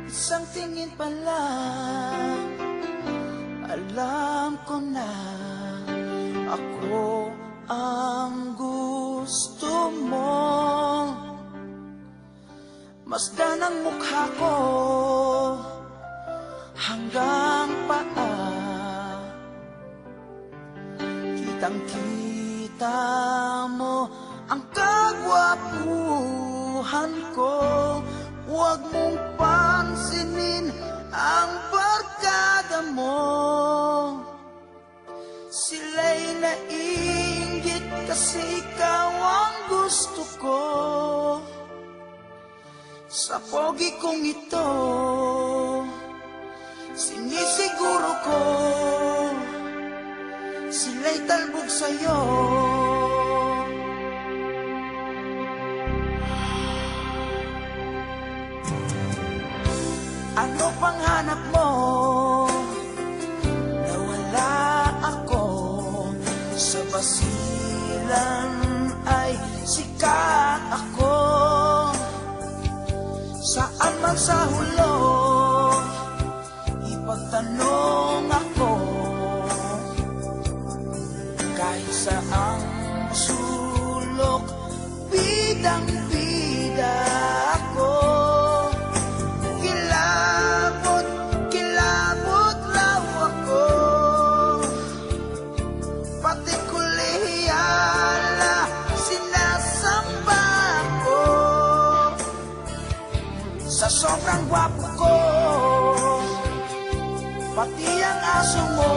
Isang tingin pa lang, alam ko na ako ang gusto mo. Masdan ang mukha ko hanggang paa, kitang-kita mo ang kagwapuhan ko. Huwag mong pansinin ang barkada mo, sila'y naiinggit kasi ikaw ang gusto ko. Sa pogi kong ito, sinisiguro ko, sila'y talbog sa'yo. Ano pang hanap mo? Nawala ako sa basilan, ay sikat ako. Saan man sa hulog, ipagtanong ako. Kahit saang sulok, bidang-bida ako. Kilabot raw ako, pati kulehiyala sinasamba ko. Sa sobrang gwapo ko, pati ang aso mo,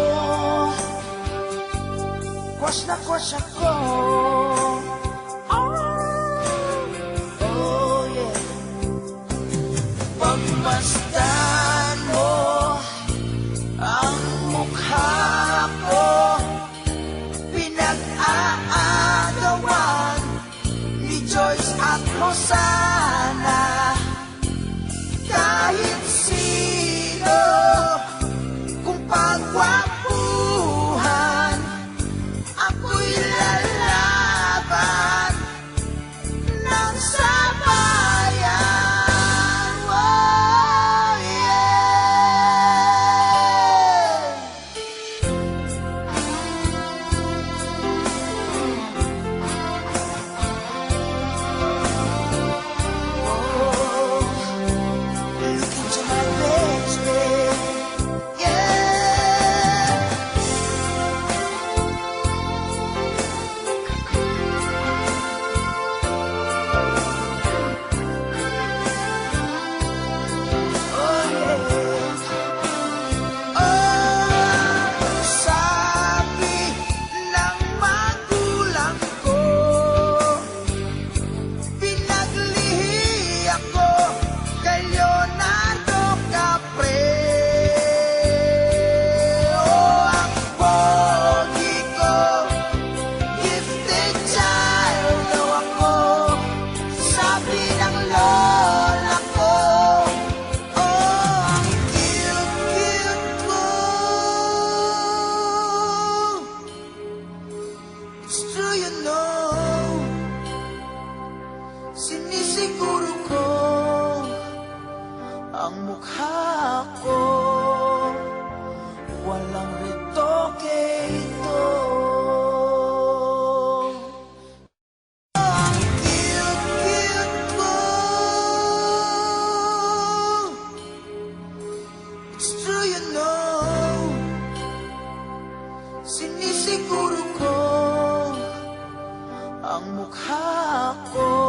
crush na crush ako. Oh yeah. Pagmasdan mo ang mukha ko, pinag-aagawan ni Joyce at Hosanna. Kahit sino, kung pagwapuhan, ako'y lalaban ng sabayan. Oh, yeah. Oh, look into my legs, babe. Yeah. Oh, yeah. Oh, sabi ng magulang ko, pinaglihi ako kay Leonardo Capreo. Ang pogi ko, gifted child daw ako, sabi ng lola ko. Oh, ang cute-cute ko. It's true, you know, sinisiguro ko ang mukha ko, walang retoke ito. Ang cute-cute ko. It's true, you know, sinisiguro ko ang mukha ko,